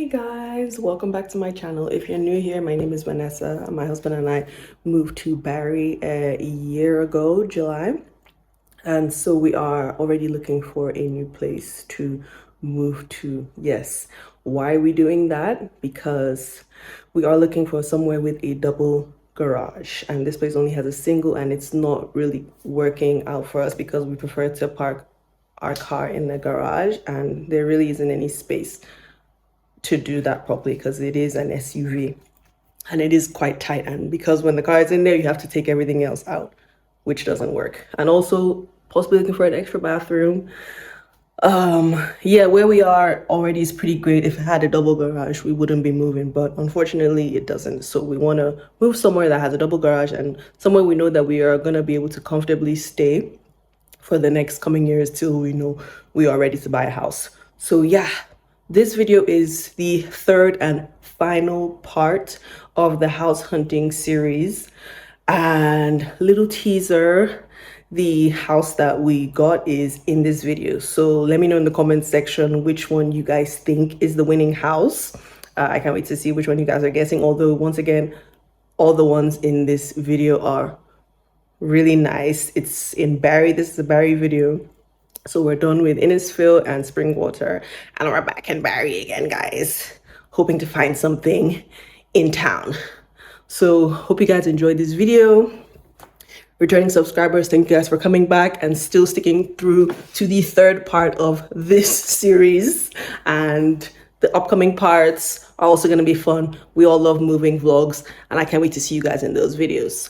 Hey guys, welcome back to my channel. If you're new here, my name is Vanessa. My husband and I moved to Barrie a year ago, July. And so we are already looking for a new place to move to. Yes. Why are we doing that? Because we are looking for somewhere with a double garage. And this place only has a single and it's not really working out for us because we prefer to park our car in the garage and there really isn't any space to do that properly because it is an SUV and it is quite tight. And because when the car is in there, you have to take everything else out, which doesn't work. And also possibly looking for an extra bathroom. Yeah, where we are already is pretty great. If it had a double garage, we wouldn't be moving, but unfortunately it doesn't. So we want to move somewhere that has a double garage and somewhere we know that we are going to be able to comfortably stay for the next coming years till we know we are ready to buy a house. So yeah, this video is the third and final part of the house hunting series. And little teaser, the house that we got is in this video. So let me know in the comment section which one you guys think is the winning house. I can't wait to see which one you guys are guessing. Although once again, all the ones in this video are really nice. It's in Barrie. This is a Barrie video. So we're done with Innisfil and Springwater, and we're back in Barrie again, guys. Hoping to find something in town. So hope you guys enjoyed this video. Returning subscribers, thank you guys for coming back and still sticking through to the third part of this series. And the upcoming parts are also going to be fun. We all love moving vlogs, and I can't wait to see you guys in those videos.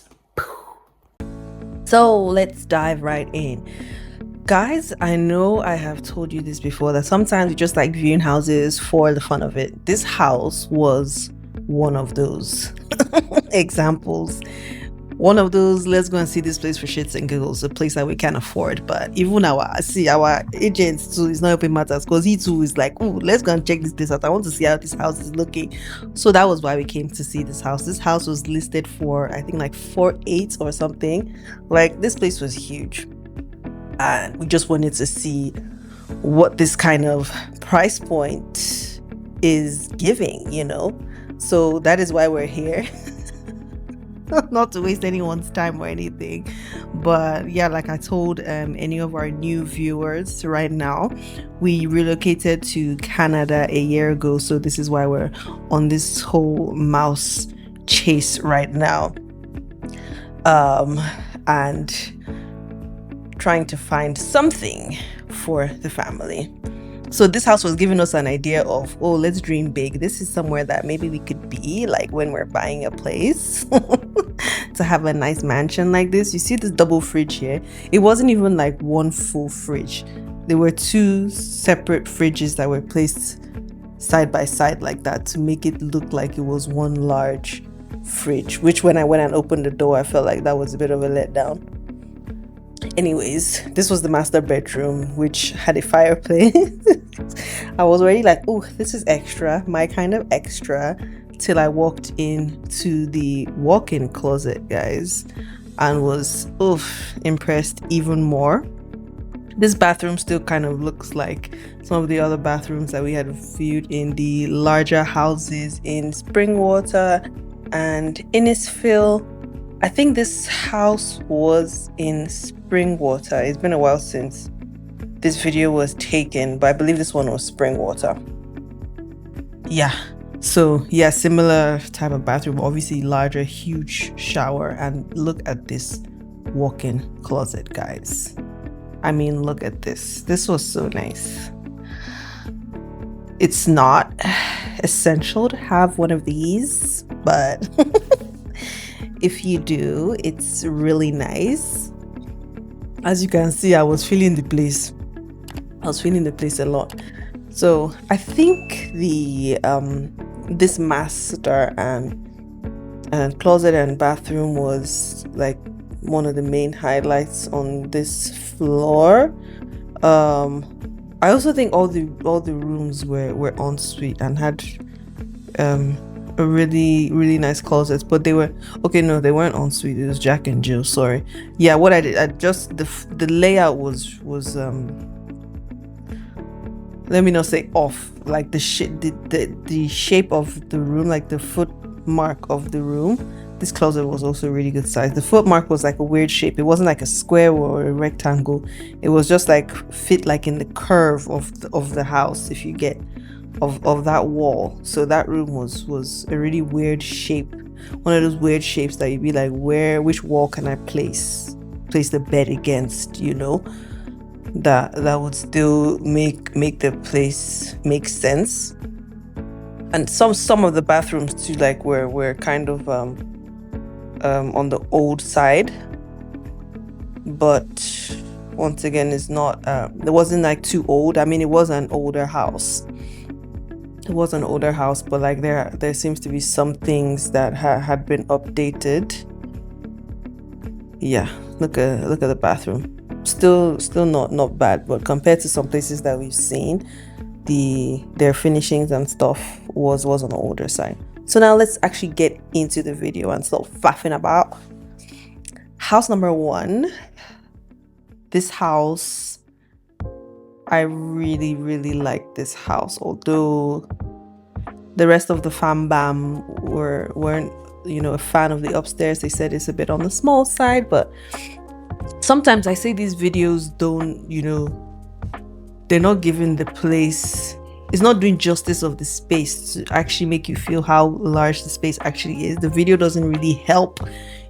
So let's dive right in. Guys, I know I have told you this before, that sometimes you just like viewing houses for the fun of it. This house was one of those examples. One of those, let's go and see this place for shits and giggles, a place that we can afford. But even our agent too is not helping matters, because he too is like, oh, let's go and check this place out. I want to see how this house is looking. So that was why we came to see this house. This house was listed for, I think, like 4.8 or something. Like, this place was huge. And we just wanted to see what this kind of price point is giving, you know. So that is why we're here. Not to waste anyone's time or anything, but yeah, like I told any of our new viewers, right now we relocated to Canada a year ago, so this is why we're on this whole mouse chase right now, and trying to find something for the family. So this house was giving us an idea of, oh, let's dream big. This is somewhere that maybe we could be, like when we're buying a place, to have a nice mansion like this. You see this double fridge here? It wasn't even like one full fridge. There were two separate fridges that were placed side by side like that to make it look like it was one large fridge, which when I went and opened the door, I felt like that was a bit of a letdown. Anyways, this was the master bedroom, which had a fireplace. I was already like, oh, this is extra, my kind of extra, till I walked into the walk-in closet, guys, and was impressed even more. This bathroom still kind of looks like some of the other bathrooms that we had viewed in the larger houses in Springwater and Innisfil. I think this house was in Springwater. It's been a while since this video was taken, but I believe this one was Springwater. Yeah, so yeah, similar type of bathroom, obviously larger, huge shower, and look at this walk-in closet, guys. I mean, look at this. This was so nice. It's not essential to have one of these, but if you do, it's really nice. As you can see, I was feeling the place. I was feeling the place a lot. So I think the this master and closet and bathroom was like one of the main highlights on this floor. I also think all the rooms were ensuite and had a really nice closet, but they were okay. No, they weren't ensuite. It was Jack and Jill. Sorry. Yeah, what I did, I just the layout was let me not say off, like the shape of the room, like the foot mark of the room. This closet was also really good size. The foot mark was like a weird shape. It wasn't like a square or a rectangle. It was just like fit like in the curve of the house, if you get, of that wall. So that room was a really weird shape. One of those weird shapes that you'd be like, which wall can I place the bed against, you know? That would still make the place make sense. And some of the bathrooms too, like were kind of on the old side, but once again, it's not it wasn't like too old. I mean, it was an older house. But like there seems to be some things that had been updated. Yeah, look at the bathroom. Still not bad, but compared to some places that we've seen, their finishings and stuff was on the older side. So now let's actually get into the video and stop faffing about. House number 1. This house, I really like this house, although the rest of the fam bam weren't, you know, a fan of the upstairs. They said it's a bit on the small side, but sometimes I say these videos don't, you know, they're not giving the place, it's not doing justice of the space to actually make you feel how large the space actually is. The video doesn't really help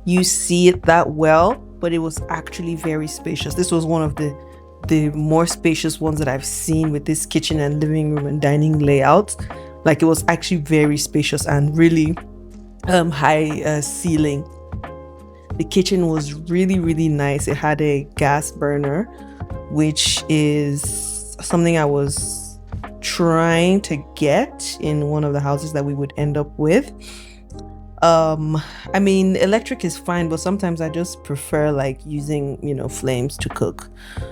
you see it that well, but it was actually very spacious. This was one of the more spacious ones that I've seen with this kitchen and living room and dining layout. Like, it was actually very spacious and really high ceiling. The kitchen was really nice. It had a gas burner, which is something I was trying to get in one of the houses that we would end up with. I mean, electric is fine, but sometimes I just prefer like using, you know, flames to cook,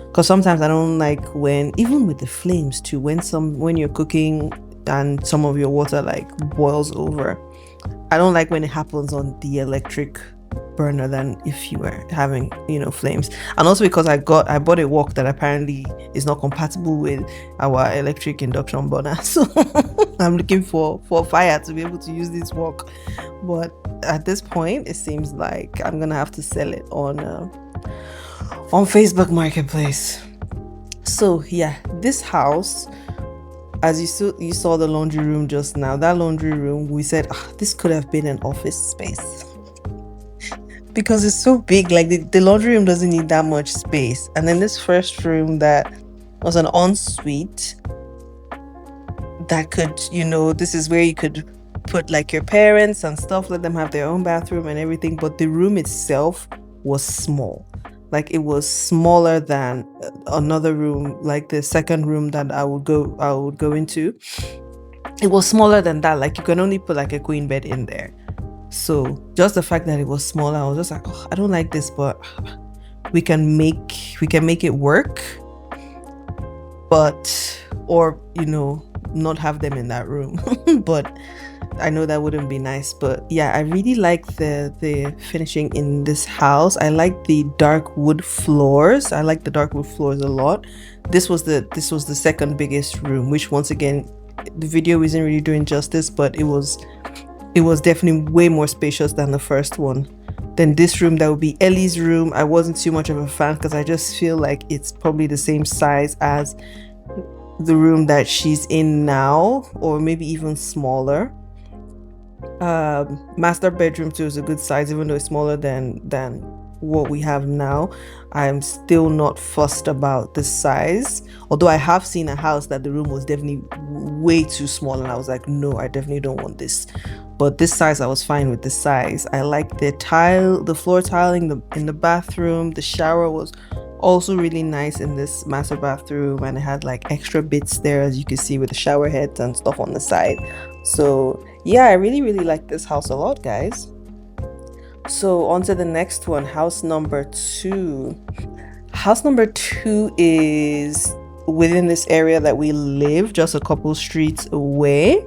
because sometimes I don't like when, even with the flames too, when you're cooking and some of your water like boils over, I don't like when it happens on the electric burner than if you were having, you know, flames. And also because I bought a wok that apparently is not compatible with our electric induction burner, so I'm looking for fire to be able to use this wok. But at this point, it seems like I'm gonna have to sell it on Facebook Marketplace. So yeah, this house, as you saw the laundry room just now, that laundry room, we said this could have been an office space because it's so big. Like the laundry room doesn't need that much space. And then this first room that was an ensuite, that could, you know, this is where you could put like your parents and stuff, let them have their own bathroom and everything. But the room itself was small. Like, it was smaller than another room, like the second room that I would go into. It was smaller than that. Like, you can only put like a queen bed in there. So just the fact that it was smaller, I was just like, I don't like this, but we can make it work. But, or, you know, not have them in that room. But I know that wouldn't be nice. But yeah, I really like the finishing in this house. I like the dark wood floors. I like the dark wood floors a lot. This was the second biggest room, which once again, the video isn't really doing justice, but it was definitely way more spacious than the first one. Then this room, that would be Ellie's room. I wasn't too much of a fan because I just feel like it's probably the same size as the room that she's in now, or maybe even smaller. Master bedroom too is a good size, even though it's smaller than what we have now. I'm still not fussed about the size, although I have seen a house that the room was definitely way too small and I was like, no, I definitely don't want this. But this size, I was fine with this size. I like the floor tiling in the bathroom. The shower was also really nice in this master bathroom, and it had like extra bits there, as you can see, with the shower heads and stuff on the side. So yeah, I really like this house a lot, guys. So on to the next one, house number 2. House number 2 is within this area that we live, just a couple streets away.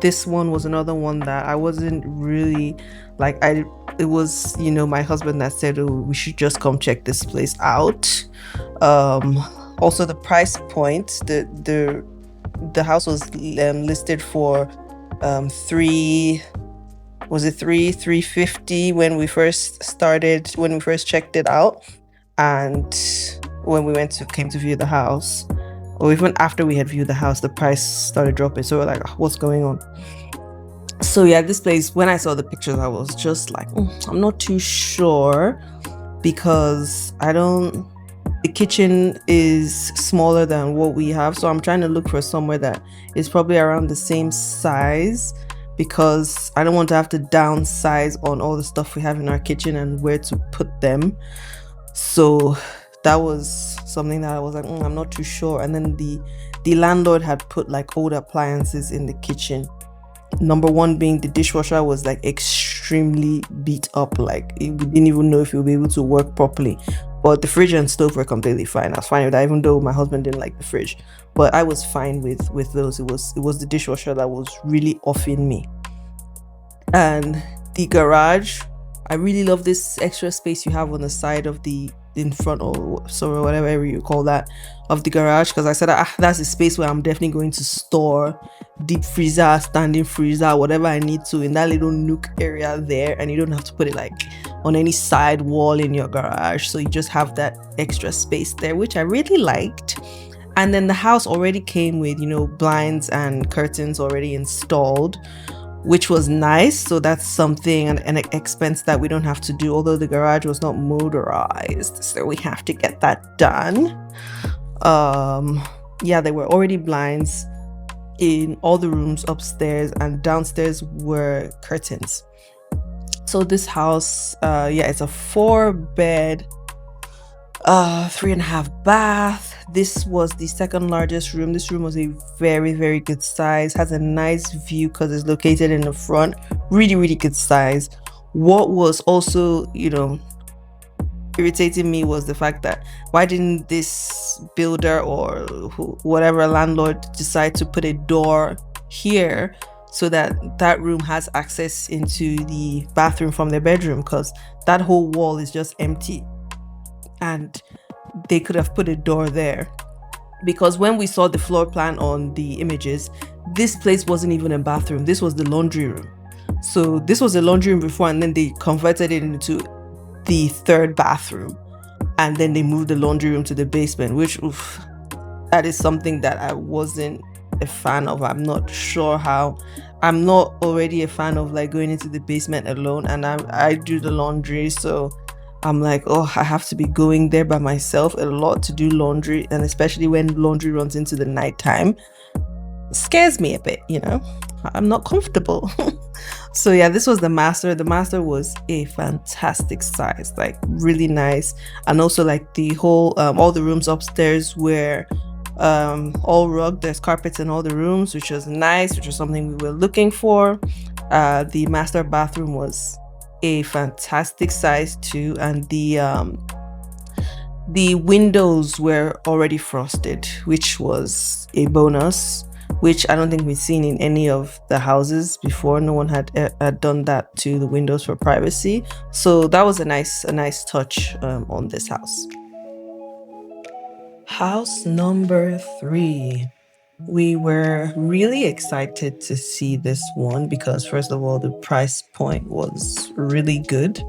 This one was another one that I wasn't really like, it was, you know, my husband that said, oh, we should just come check this place out. Also the price point, the house was listed for 3, was it 350 when we first started, when we first checked it out. And when we came to view the house, or even after we had viewed the house, the price started dropping. So we're like, "Oh, what's going on?" So yeah, this place, when I saw the pictures, I was just like, I'm not too sure, because the kitchen is smaller than what we have. So I'm trying to look for somewhere that is probably around the same size, because I don't want to have to downsize on all the stuff we have in our kitchen and where to put them. So that was something that I was like, I'm not too sure. And then the landlord had put like old appliances in the kitchen. Number one being the dishwasher was like extremely beat up, like we didn't even know if it would be able to work properly. But the fridge and stove were completely fine. I was fine with that, even though my husband didn't like the fridge. But I was fine with those. It was the dishwasher that was really offing me. And the garage, I really love this extra space you have on the side of the in front, or so whatever you call that, of the garage, because I said that's a space where I'm definitely going to store deep freezer, standing freezer, whatever I need to, in that little nook area there. And you don't have to put it like on any side wall in your garage, so you just have that extra space there, which I really liked. And then the house already came with, blinds and curtains already installed, which was nice. So that's something, an expense that we don't have to do, although the garage was not motorized, so we have to get that done. Yeah, there were already blinds in all the rooms upstairs, and downstairs were curtains. So this house, it's a 4-bed, 3.5 bath. This was the second largest room. This room was a very, very good size, has a nice view because it's located in the front. Really, really good size. What was also, irritating me was the fact that, why didn't this builder or whatever landlord decide to put a door here, so that room has access into the bathroom from their bedroom, because that whole wall is just empty, and they could have put a door there. Because when we saw the floor plan on the images, this place wasn't even a bathroom. This was the laundry room. So this was a laundry room before, and then they converted it into the third bathroom, and then they moved the laundry room to the basement, which that is something that I wasn't a fan of. I'm not sure how. I'm not already a fan of like going into the basement alone, and I do the laundry, so I'm like, I have to be going there by myself a lot to do laundry, and especially when laundry runs into the nighttime, scares me a bit, I'm not comfortable. So yeah, this was the master. The master was a fantastic size, like really nice. And also like the whole, all the rooms upstairs were all rugged. There's carpets in all the rooms, which was nice, which was something we were looking for. The master bathroom was a fantastic size too, and the windows were already frosted, which was a bonus, which I don't think we've seen in any of the houses before. No one had done that to the windows for privacy, so that was a nice touch on this house. House number 3. We were really excited to see this one because, first of all, the price point was really good.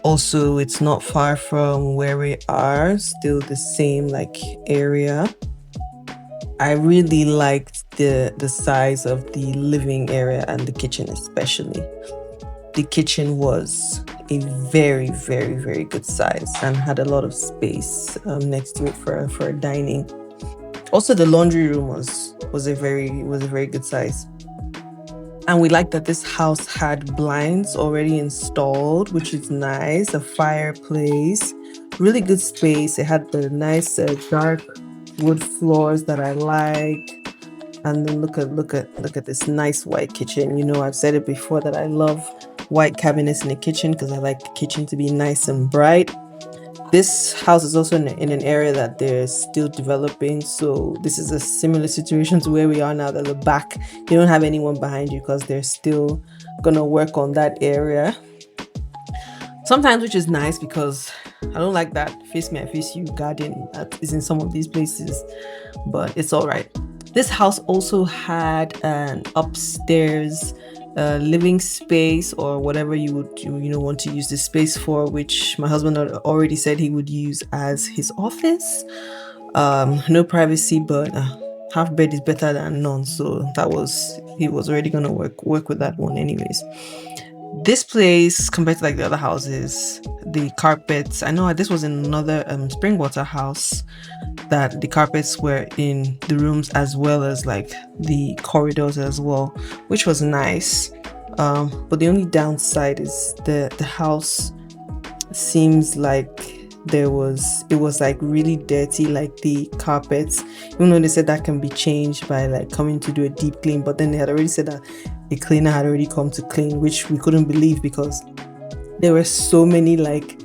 Also, it's not far from where we are, still the same like area. I really liked the size of the living area and the kitchen especially. The kitchen was a very, very, very good size and had a lot of space next to it for dining. Also, the laundry room was a very good size. And we like that this house had blinds already installed, which is nice. A fireplace, really good space. It had the nice dark wood floors that I like. And then look at this nice white kitchen. I've said it before that I love white cabinets in the kitchen because I like the kitchen to be nice and bright. This house is also in an area that they're still developing, so this is a similar situation to where we are now, that the back, you don't have anyone behind you because they're still gonna work on that area sometimes, which is nice because I don't like that face me I face you garden that is in some of these places, but it's all right. This house also had an upstairs living space, or whatever you would want to use the space for, which my husband had already said he would use as his office. No privacy, but half bed is better than none, so he was already gonna work with that one anyways. This place, compared to like the other houses, the carpets, I know this was in another Springwater house, that the carpets were in the rooms as well as like the corridors as well, which was nice. But the only downside is the house seems like it was like really dirty, like the carpets, even though they said that can be changed by like coming to do a deep clean, but then they had already said that a cleaner had already come to clean, which we couldn't believe because there were so many like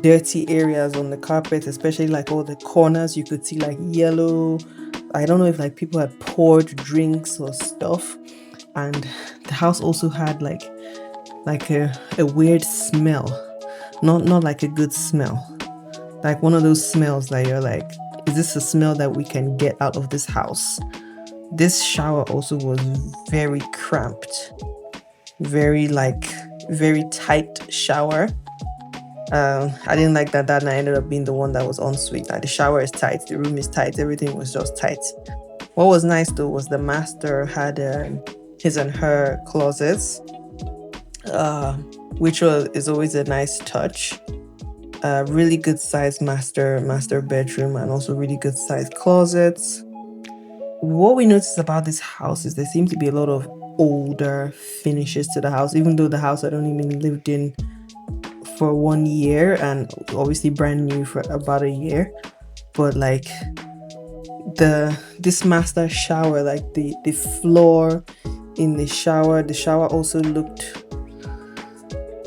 dirty areas on the carpet, especially like all the corners. You could see like yellow. I don't know if like people had poured drinks or stuff. And the house also had like a weird smell, not like a good smell, like one of those smells that you're like, is this a smell that we can get out of this house? This shower also was very cramped, very tight shower. I didn't like that. That night ended up being the one that was ensuite. Like the shower is tight, the room is tight, everything was just tight. What was nice though was the master had his and her closets, which is always a nice touch. Really good sized master bedroom, and also really good sized closets. What we noticed about this house is there seems to be a lot of older finishes to the house, even though the house had only been lived in for 1 year and obviously brand new for about a year. But like this master shower, like the floor in the shower also looked,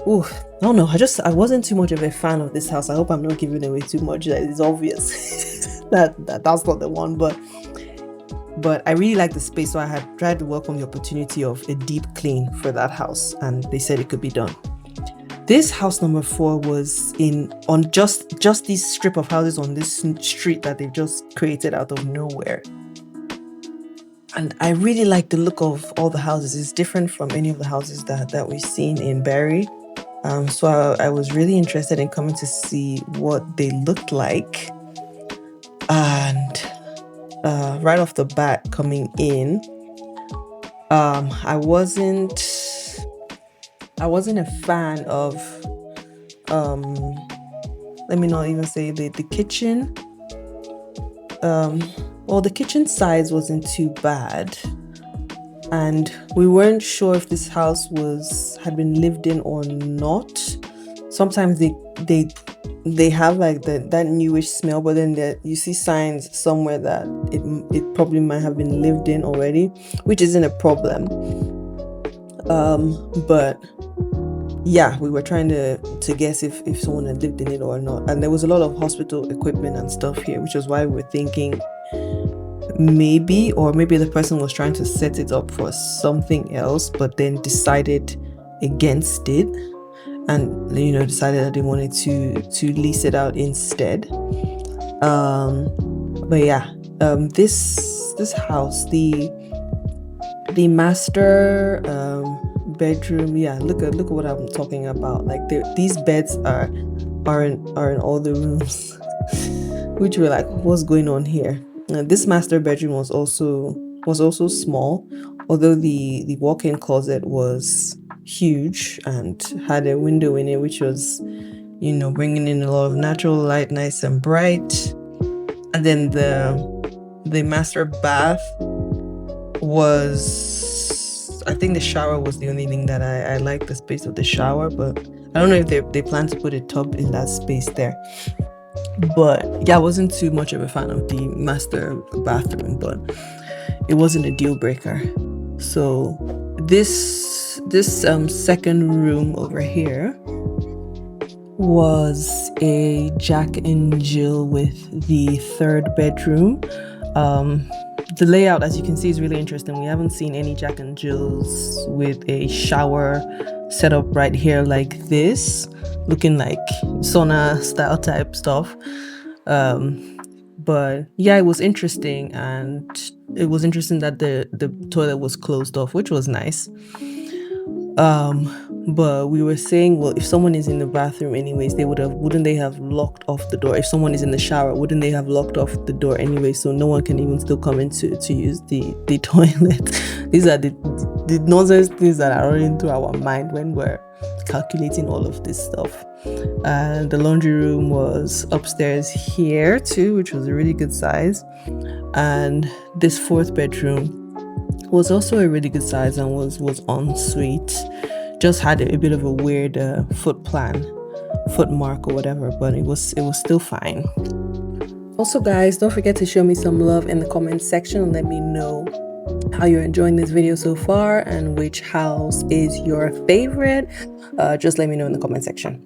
oh, I don't know, I wasn't too much of a fan of this house. I hope I'm not giving away too much. That it's obvious that's not the one, but I really like the space, so I had tried to welcome the opportunity of a deep clean for that house, and they said it could be done. This house number 4 was on just this strip of houses on this street that they've just created out of nowhere. And I really like the look of all the houses. It's different from any of the houses that we've seen in Barrie. So I was really interested in coming to see what they looked like. And right off the bat coming in, I wasn't a fan of let me not even say the kitchen. Well, the kitchen size wasn't too bad, and we weren't sure if this house had been lived in or not. Sometimes they have like that newish smell, but then you see signs somewhere that it probably might have been lived in already, which isn't a problem. But yeah, we were trying to guess if someone had lived in it or not. And there was a lot of hospital equipment and stuff here, which was why we were thinking maybe the person was trying to set it up for something else, but then decided against it, and decided that they wanted to lease it out instead. But yeah, this house, the master bedroom, yeah, look at what I'm talking about. Like these beds are in all the rooms, which we're like, what's going on here? This master bedroom was also small, although the walk-in closet was huge and had a window in it, which was bringing in a lot of natural light, nice and bright. And then the master bath was, I think the shower was the only thing that I liked, the space of the shower, but I don't know if they plan to put a tub in that space there. But yeah, I wasn't too much of a fan of the master bathroom, but it wasn't a deal breaker. So this second room over here was a Jack and Jill with the third bedroom. The layout, as you can see, is really interesting. We haven't seen any Jack and Jills with a shower set up right here like this, looking like sauna style type stuff. But yeah, it was interesting, and it was interesting that the toilet was closed off, which was nice. But we were saying, well, if someone is in the bathroom anyways, wouldn't they have locked off the door? If someone is in the shower, wouldn't they have locked off the door anyway, so no one can even still come in to use the toilet? These are the nonsense things that are running through our mind when we're calculating all of this stuff. And the laundry room was upstairs here too, which was a really good size. And this fourth bedroom was also a really good size and was en suite. Just had a bit of a weird foot mark or whatever, but it was still fine. Also, guys, don't forget to show me some love in the comments section and let me know how you're enjoying this video so far and which house is your favorite. Just let me know in the comment section.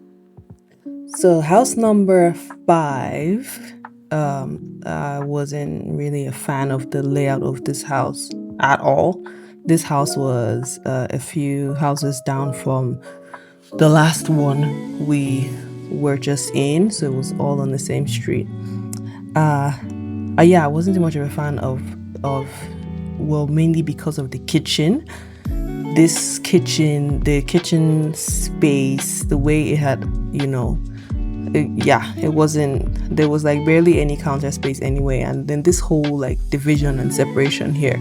So house number 5, I wasn't really a fan of the layout of this house at all. This house was a few houses down from the last one we were just in, so it was all on the same street. Yeah, I wasn't too much of a fan of well, mainly because of the kitchen. This kitchen, the kitchen space, the way it had, it wasn't, there was like barely any counter space anyway, and then this whole like division and separation here,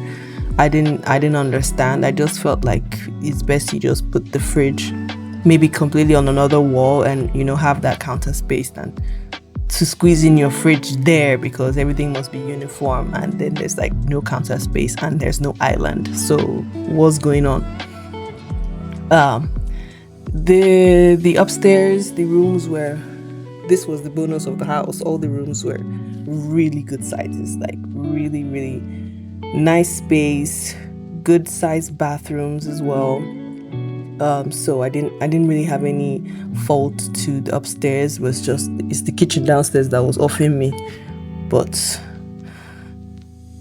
I didn't understand. I just felt like it's best you just put the fridge maybe completely on another wall and have that counter space than to squeeze in your fridge there, because everything must be uniform and then there's like no counter space and there's no island. So what's going on? The upstairs, the rooms were, this was the bonus of the house, all the rooms were really good sizes, like really nice space, good sized bathrooms as well. So I didn't really have any fault to the upstairs. It's the kitchen downstairs that was offing me. But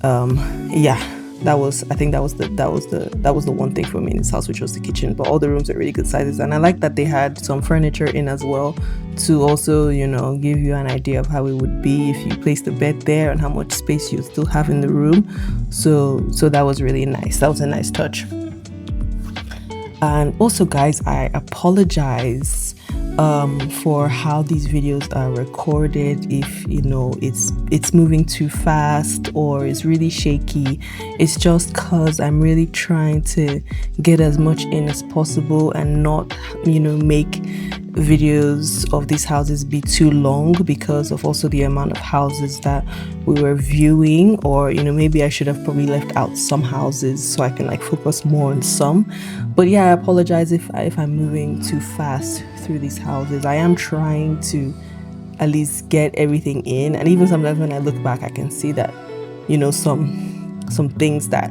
yeah, I think that was the one thing for me in this house, which was the kitchen. But all the rooms are really good sizes, and I like that they had some furniture in as well to also give you an idea of how it would be if you placed the bed there and how much space you still have in the room. So that was really nice. That was a nice touch. And also, guys, I apologize for how these videos are recorded. If it's moving too fast or it's really shaky, it's just cause I'm really trying to get as much in as possible and not make videos of these houses be too long, because of also the amount of houses that we were viewing, or maybe I should have probably left out some houses so I can like focus more on some. But yeah, I apologize if I'm moving too fast through these houses. I am trying to at least get everything in, and even sometimes when I look back I can see that some things that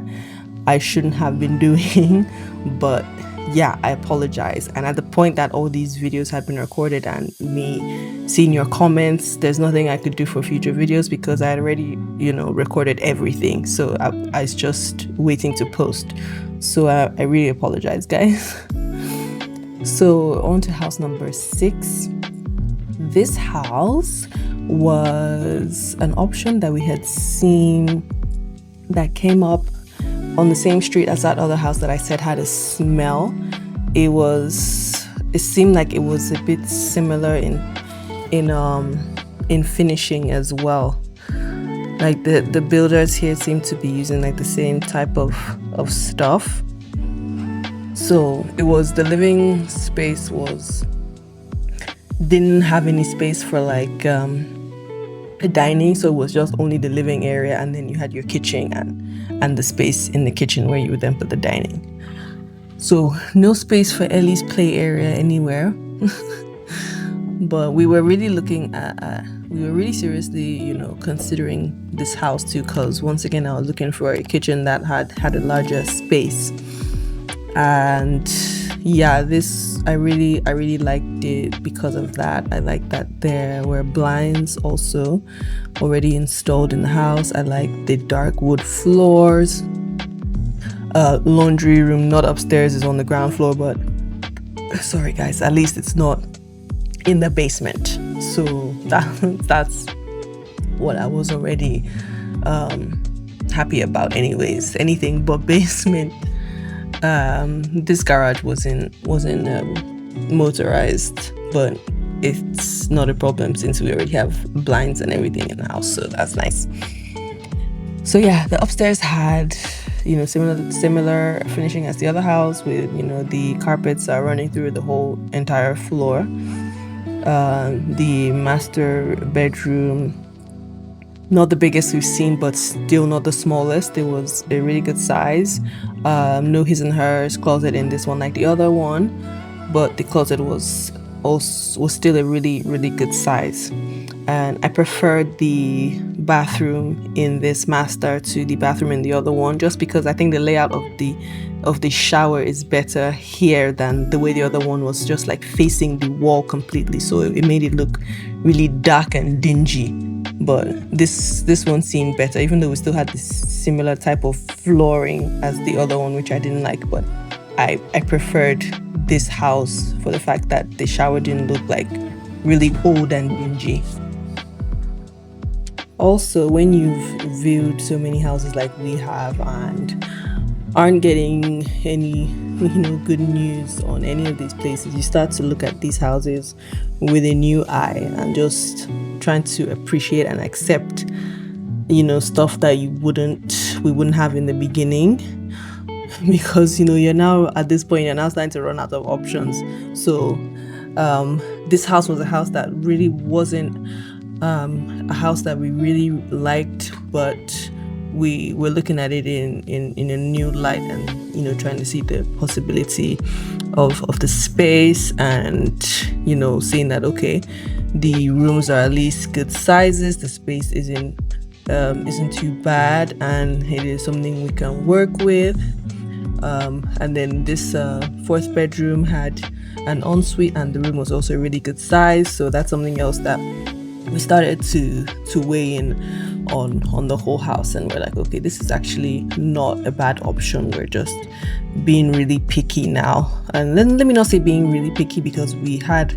I shouldn't have been doing. But yeah, I apologize. And at the point that all these videos had been recorded and me seeing your comments, there's nothing I could do for future videos because I had already recorded everything, so I was just waiting to post. So I really apologize, guys. So on to house number 6. This house was an option that we had seen that came up on the same street as that other house that I said had a smell. It seemed like it was a bit similar in finishing as well. Like the builders here seem to be using like the same type of stuff. So it was, the living space didn't have any space for like a dining, so it was just only the living area, and then you had your kitchen and the space in the kitchen where you would then put the dining. So no space for Ellie's play area anywhere. But we were really looking at we were really seriously considering this house too, because once again I was looking for a kitchen that had a larger space. And yeah, this I really liked it because of that. I like that there were blinds also already installed in the house. I like the dark wood floors. Laundry room, not upstairs, is on the ground floor, but sorry guys, at least it's not in the basement. So that's what I was already happy about anyways. Anything but basement. This garage wasn't motorized, but it's not a problem since we already have blinds and everything in the house, so that's nice. So yeah, the upstairs had, you know, similar finishing as the other house, with, you know, the carpets are running through the whole entire floor. The master bedroom, not the biggest we've seen, but still not the smallest. It was a really good size. No his and hers closet in this one like the other one, but the closet was still a really good size. And I preferred the bathroom in this master to the bathroom in the other one, just because I think the layout of the shower is better here than the way the other one was just like facing the wall completely. So it made it look really dark and dingy. But this one seemed better, even though we still had this similar type of flooring as the other one, which I didn't like. But I preferred this house for the fact that the shower didn't look like really old and dingy. Also, when you've viewed so many houses like we have and aren't getting any, you know, good news on any of these places, you start to look at these houses with a new eye and just trying to appreciate and accept, you know, stuff that we wouldn't have in the beginning, because, you know, you're now at this point, you're now starting to run out of options. So this house was a house that really wasn't a house that we really liked, but we were looking at it in a new light, and, you know, trying to see the possibility of the space, and, you know, seeing that, okay, the rooms are at least good sizes, the space isn't too bad, and it is something we can work with. And then this fourth bedroom had an ensuite, and the room was also a really good size, so that's something else that we started to weigh in on the whole house, and we're like, okay, this is actually not a bad option. We're just being really picky now. And then let me not say being really picky, because we had,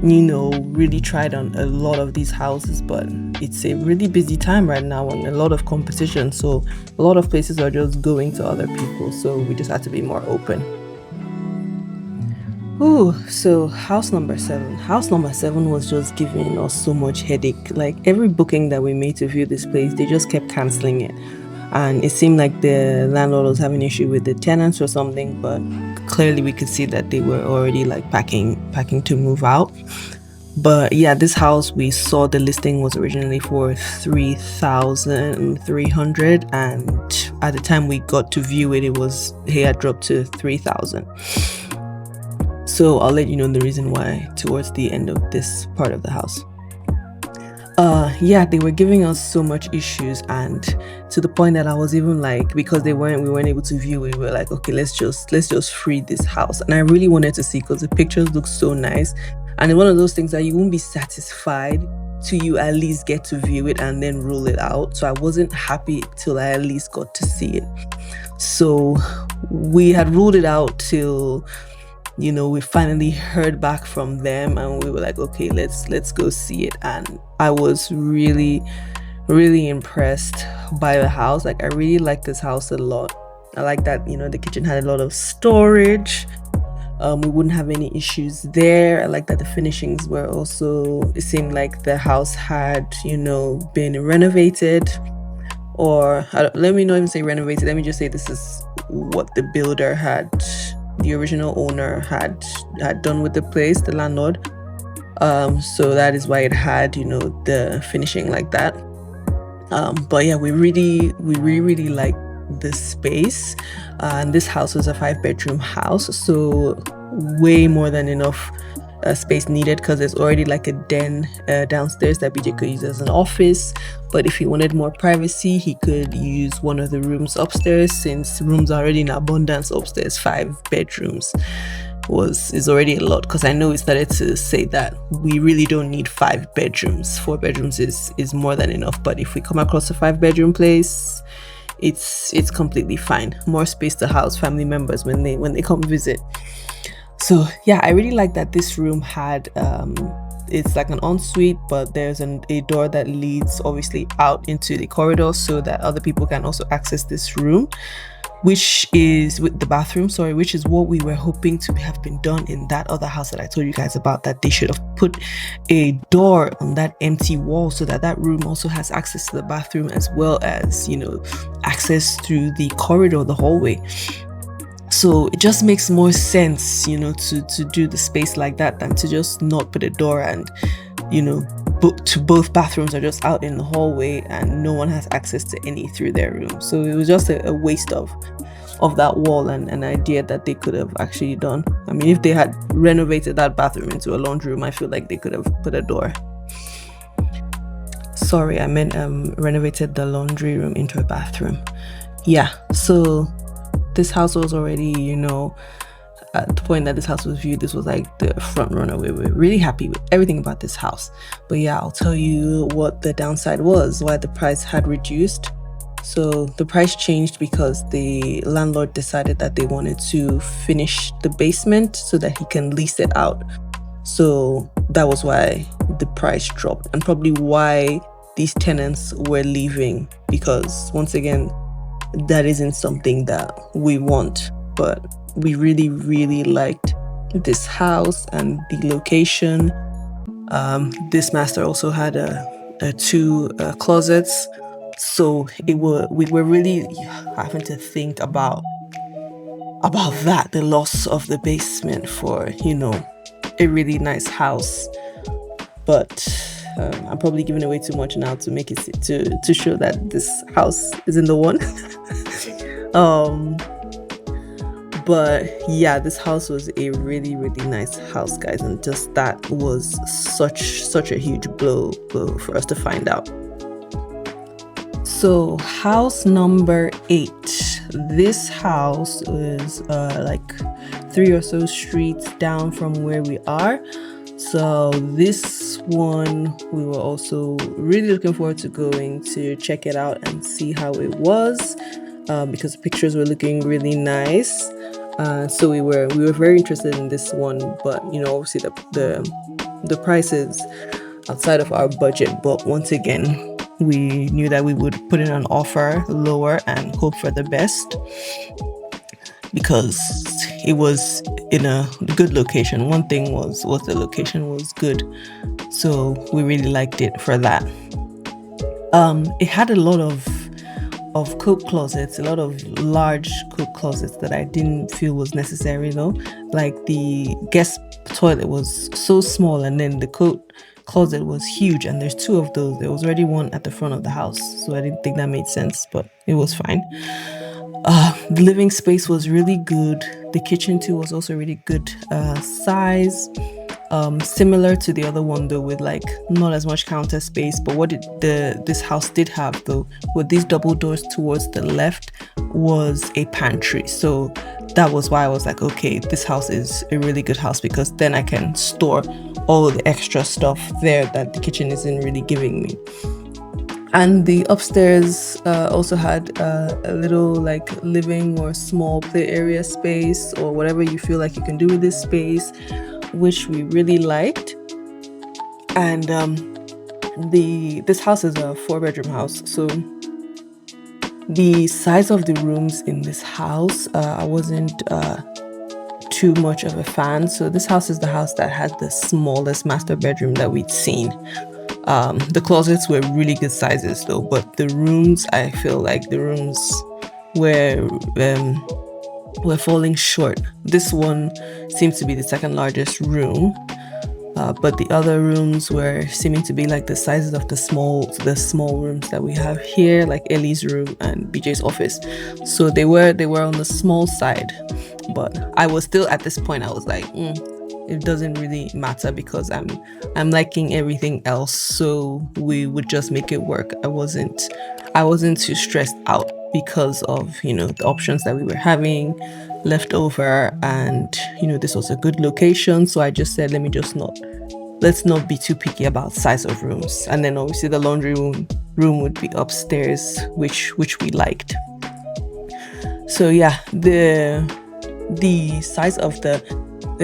you know, really tried on a lot of these houses, but it's a really busy time right now and a lot of competition, so a lot of places are just going to other people, so we just had to be more open. Ooh, so house number 7. House number 7 was just giving us so much headache. Like, every booking that we made to view this place, they just kept canceling it. And it seemed like the landlord was having an issue with the tenants or something, but clearly we could see that they were already like packing to move out. But yeah, this house, we saw the listing was originally for 3,300, and at the time we got to view it, it had dropped to 3,000. So I'll let you know the reason why towards the end of this part of the house. Yeah, they were giving us so much issues, and to the point that I was even like, because we weren't able to view it, we were like, okay, let's just free this house. And I really wanted to see, because the pictures look so nice, and it's one of those things that you won't be satisfied till you at least get to view it and then rule it out. So I wasn't happy till I at least got to see it. So we had ruled it out till, you know, we finally heard back from them, and we were like, okay, let's go see it. And I was really impressed by the house. Like, I really like this house a lot. I like that, you know, the kitchen had a lot of storage. We wouldn't have any issues there. I like that the finishings were also, it seemed like the house had, you know, been renovated, or let me not even say renovated, let me just say this is what the builder the original owner had done with the place, the landlord. So that is why it had, you know, the finishing like that. But yeah, we really like this space. And this house was a 5-bedroom house, so way more than enough space needed, because there's already like a den downstairs that BJ could use as an office. But if he wanted more privacy, he could use one of the rooms upstairs, since rooms are already in abundance upstairs. 5 bedrooms is already a lot, because I know we started to say that we really don't need 5 bedrooms. 4 bedrooms is more than enough. But if we come across a 5-bedroom place, it's completely fine. More space to house family members when they come visit. So yeah, I really like that this room had it's like an ensuite, but there's a door that leads obviously out into the corridor so that other people can also access this room, which is with the bathroom, which is what we were hoping to have been done in that other house that I told you guys about, that they should have put a door on that empty wall so that that room also has access to the bathroom, as well as, access through the corridor, the hallway. So it just makes more sense, to do the space like that than to just not put a door, and, both bathrooms are just out in the hallway and no one has access to any through their room. So it was just a waste of that wall, and an idea that they could have actually done. I mean, if they had renovated that bathroom into a laundry room, I feel like they could have put a door. Sorry, I meant renovated the laundry room into a bathroom. Yeah, so this house was already, at the point that this house was viewed, this was like the front runner. We were really happy with everything about this house. But yeah, I'll tell you what the downside was, why the price had reduced. So the price changed because the landlord decided that they wanted to finish the basement so that he can lease it out. So that was why the price dropped, and probably why these tenants were leaving, because once again, that isn't something that we want. But we really, really liked this house and the location. This master also had a 2 closets, so we were really having to think about that, the loss of the basement for a really nice house. But I'm probably giving away too much now to make it to show that this house isn't the one. But yeah, this house was a really, really nice house, guys, and just that was such a huge blow for us to find out. So house number 8. This house is like 3 or so streets down from where we are. So this one, we were also really looking forward to going to check it out and see how it was, because the pictures were looking really nice. So we were very interested in this one, but obviously the price is outside of our budget. But once again, we knew that we would put in an offer lower and hope for the best, because it was in a good location. One thing was the location was good, so we really liked it for that. It had a lot of coat closets, a lot of large coat closets that I didn't feel was necessary, like the guest toilet was so small, and then the coat closet was huge, and there's 2 of those. There was already one at the front of the house, so I didn't think that made sense, but it was fine. The living space was really good. The kitchen too was also really good size. Similar to the other one though, with like not as much counter space. But what this house did have though, with these double doors towards the left, was a pantry. So that was why I was like, okay, this house is a really good house, because then I can store all the extra stuff there that the kitchen isn't really giving me. And the upstairs also had a little like living or small play area space, or whatever you feel like you can do with this space, which we really liked. And this house is a 4-bedroom house, so the size of the rooms in this house, I wasn't too much of a fan. So this house is the house that had the smallest master bedroom that we'd seen. The closets were really good sizes though, but the rooms, I feel like the rooms were falling short. This one seems to be the second largest room, but the other rooms were seeming to be like the sizes of the small rooms that we have here, like Ellie's room and BJ's office. So they were on the small side. But I was still, at this point, I was like, it doesn't really matter because I'm liking everything else, so we would just make it work. I wasn't too stressed out because of, the options that we were having left over, and this was a good location, so I just said, let's not be too picky about size of rooms. And then obviously the laundry room would be upstairs, which we liked. So yeah, the size of the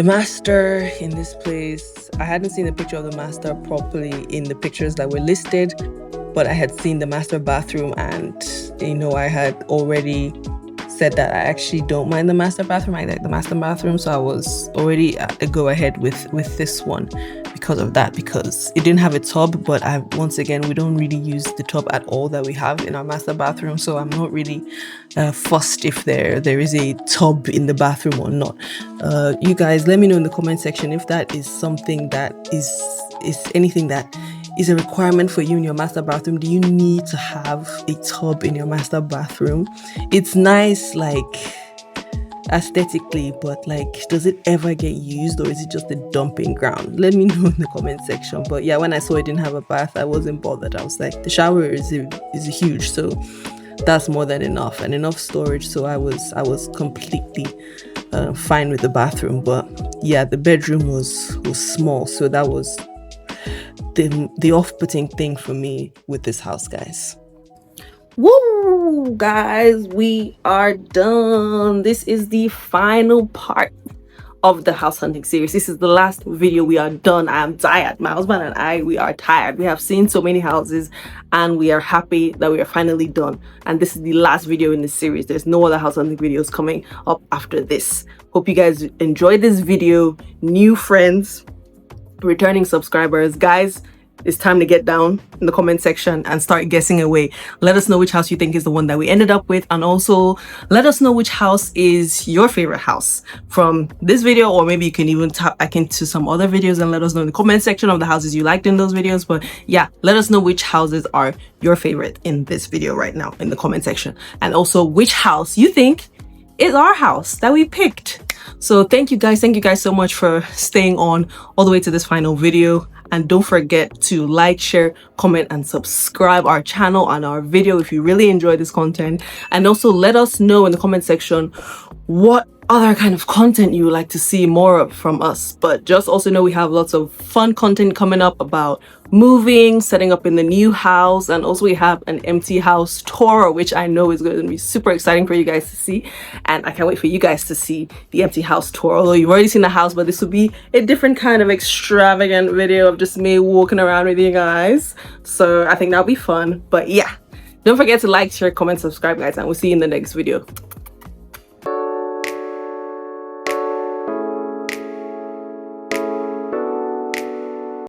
master in this place, I hadn't seen the picture of the master properly in the pictures that were listed, but I had seen the master bathroom, and I had already said that I actually don't mind the master bathroom. I like the master bathroom, so I was already at the go ahead with this one because of that, because it didn't have a tub, but once again, we don't really use the tub at all that we have in our master bathroom, so I'm not really fussed if there is a tub in the bathroom or not. You guys, let me know in the comment section if that is something that is anything that is a requirement for you in your master bathroom. Do you need to have a tub in your master bathroom? It's nice, like, aesthetically, but like, does it ever get used, or is it just a dumping ground? Let me know in the comment section. But yeah, when I saw it didn't have a bath, I wasn't bothered. I was like, the shower is huge, so that's more than enough, and enough storage. So I was completely fine with the bathroom. But yeah, the bedroom was small, so that was the off-putting thing for me with this house, guys. Woo, guys, we are done. This is the final part of the house hunting series. This is the last video. We are done. I am tired. My husband and I, we are tired. We have seen so many houses, and we are happy that we are finally done. And this is the last video in this series. There's no other house hunting videos coming up after this. Hope you guys enjoyed this video. New friends, returning subscribers, guys, it's time to get down in the comment section and start guessing away. Let us know which house you think is the one that we ended up with, and also let us know which house is your favorite house from this video, or maybe you can even tap back into some other videos and let us know in the comment section of the houses you liked in those videos. But yeah, let us know which houses are your favorite in this video right now in the comment section, and also which house you think is our house that we picked. So thank you guys so much for staying on all the way to this final video. And don't forget to like, share, comment, and subscribe our channel and our video if you really enjoy this content. And also let us know in the comment section what other kind of content you would like to see more of from us. But just also know we have lots of fun content coming up about moving, setting up in the new house, and also we have an empty house tour, which I know is going to be super exciting for you guys to see, and I can't wait for you guys to see the empty house tour. Although you've already seen the house, but this will be a different kind of extravagant video of just me walking around with you guys, so I think that'll be fun. But yeah, don't forget to like, share, comment, subscribe, guys, and we'll see you in the next video.